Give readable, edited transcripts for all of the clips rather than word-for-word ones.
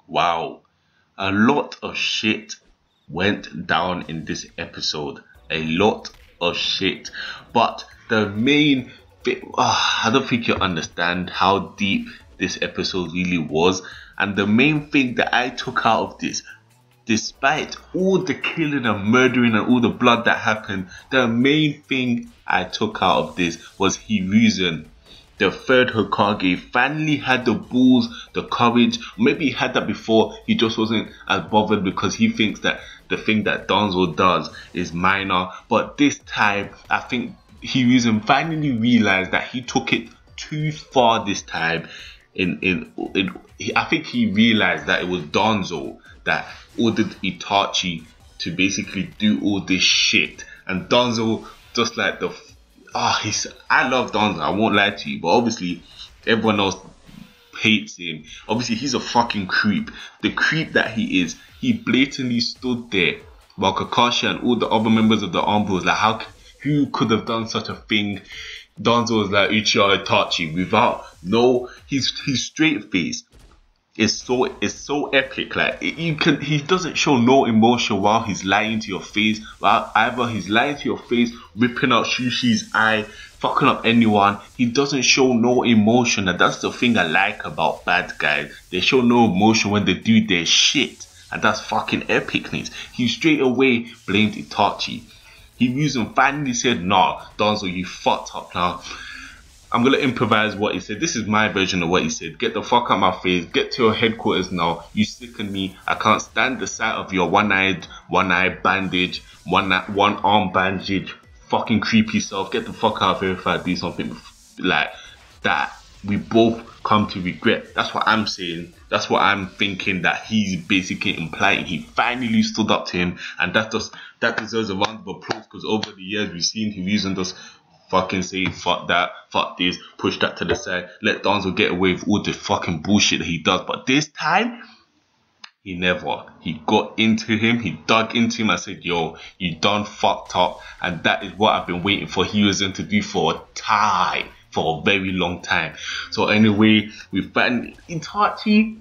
Wow, a lot of shit went down in this episode. A lot of shit. But the main thing, I don't think you understand how deep this episode really was. And the main thing that I took out of this, despite all the killing and murdering and all the blood that happened, the main thing I took out of this was Hiruzen. The third Hokage finally had the balls, the courage. Maybe he had that before, he just wasn't as bothered because he thinks that the thing that Danzo does is minor. But this time, I think Hiruzen finally realized that he took it too far this time. I think he realized that it was Danzo that ordered Itachi to basically do all this shit. And Danzo, just like I love Danzo, I won't lie to you, but obviously everyone else hates him. Obviously he's a fucking creep. The creep that he is, he blatantly stood there while Kakashi and all the other members of the army was like, who could have done such a thing? Danzo was like, Uchiha Itachi, without he's straight face. It's so epic. Like he doesn't show no emotion while he's lying to your face. While either he's lying to your face, ripping out Shushi's eye, fucking up anyone. He doesn't show no emotion, and that's the thing I like about bad guys. They show no emotion when they do their shit, and that's fucking epicness. He straight away blamed Itachi. Hiruzen finally said, "Nah, Danzo, you fucked up now. I'm gonna improvise what he said. This is my version of what he said. Get the fuck out my face. Get to your headquarters now. You sicken me. I can't stand the sight of your one eye bandage, one arm bandage. Fucking creepy self. Get the fuck out of here if I do something like that. We both come to regret." That's what I'm saying. That's what I'm thinking that he's basically implying. He finally stood up to him, and that deserves a round of applause because over the years we've seen him using this. Fucking say fuck that, fuck this, push that to the side, let Danzo get away with all the fucking bullshit that he does. But this time, he never. He got into him, he dug into him and said, yo, you done fucked up. And that is what I've been waiting for Hiruzen to do for a very long time. So anyway, we find Itachi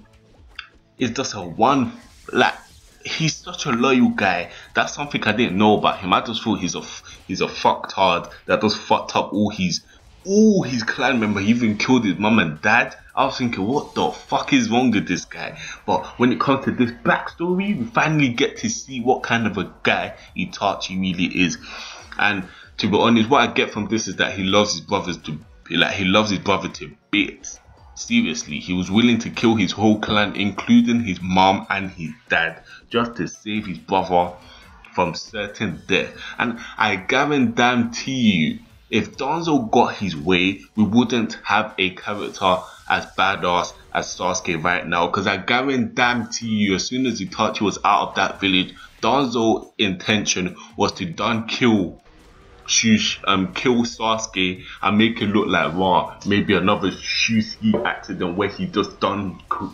is just he's such a loyal guy. That's something I didn't know about him. I just thought he's a fucktard that just fucked up all his clan member. He even killed his mum and dad. I was thinking, what the fuck is wrong with this guy? But when it comes to this backstory, we finally get to see what kind of a guy Itachi really is. And to be honest, what I get from this is that he loves his brother to bits. Seriously, he was willing to kill his whole clan, including his mom and his dad, just to save his brother from certain death. And I guarantee you, if Danzo got his way, we wouldn't have a character as badass as Sasuke right now. Because I guarantee you, as soon as Itachi was out of that village, Danzo's intention was to kill Sasuke and make it look like maybe another Shusuke accident where he just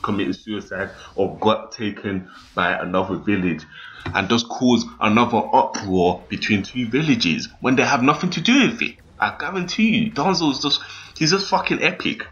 committed suicide or got taken by another village and just cause another uproar between two villages when they have nothing to do with it. I guarantee you, Danzo's he's just fucking epic.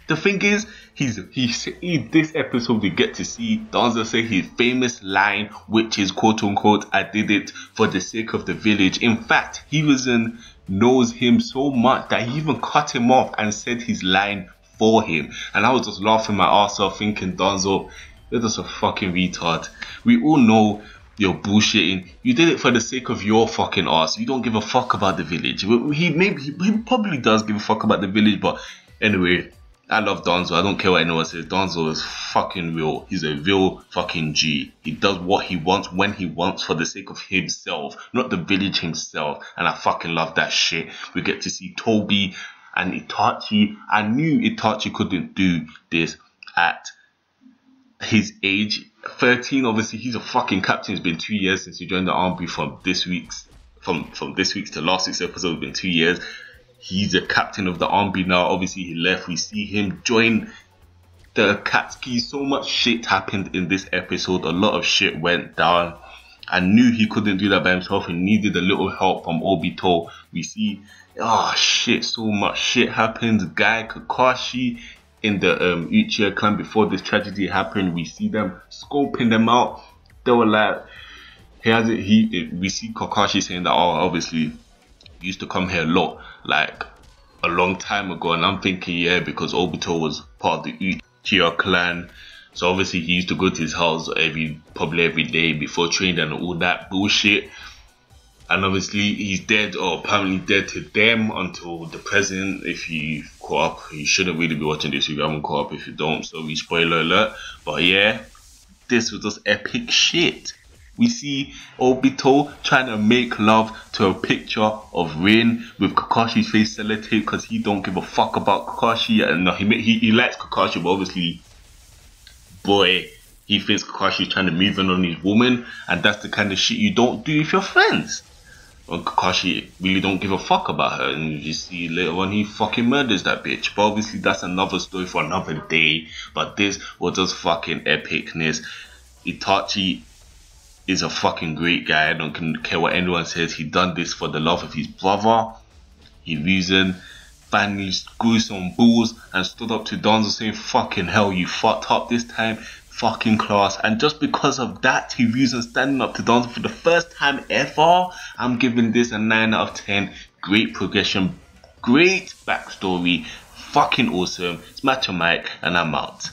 The thing is, this episode we get to see Danzo say his famous line, which is quote unquote, I did it for the sake of the village. In fact, Hiruzen knows him so much that he even cut him off and said his line for him. And I was just laughing my ass off thinking, Danzo, you're just a fucking retard. We all know you're bullshitting. You did it for the sake of your fucking ass. You don't give a fuck about the village. He probably does give a fuck about the village, but anyway, I love Danzo. I don't care what anyone says. Danzo is fucking real. He's a real fucking G. He does what he wants when he wants for the sake of himself, not the village himself. And I fucking love that shit. We get to see Toby and Itachi. I knew Itachi couldn't do this at his age. 13, obviously, he's a fucking captain. It's been 2 years since he joined the army. From this week's to last week's episode, it's been 2 years. He's the captain of the army now. Obviously, he left. We see him join the Akatsuki. So much shit happened in this episode. A lot of shit went down. I knew he couldn't do that by himself. He needed a little help from Obito. We see, so much shit happened. Guy, Kakashi, in the Uchiha clan before this tragedy happened. We see them scoping them out. They were like, we see Kakashi saying that, oh, obviously he used to come here a lot, like a long time ago. And I'm thinking, yeah, because Obito was part of the Uchiha clan, so obviously he used to go to his house probably every day before training and all that bullshit. And obviously he's dead, or apparently dead to them until the present. If you caught up, you shouldn't really be watching this if you haven't caught up. If you don't, so we spoiler alert. But yeah, this was just epic shit. We see Obito trying to make love to a picture of Rin with Kakashi's face sellotape because he don't give a fuck about Kakashi. And he likes Kakashi, but obviously, boy, he thinks Kakashi's trying to move in on his woman, and that's the kind of shit you don't do with your friends. When Kakashi really don't give a fuck about her, and you see later on he fucking murders that bitch. But obviously that's another story for another day. But this was just fucking epicness. Itachi is a fucking great guy. I don't care what anyone says. He done this for the love of his brother. He reasoned, finally grew some balls and stood up to Danzo saying, fucking hell, you fucked up this time. Fucking class. And just because of that, he reasoned standing up to Danzo for the first time ever. I'm giving this a 9 out of 10. Great progression, great backstory, fucking awesome. It's Macho Mike, and I'm out.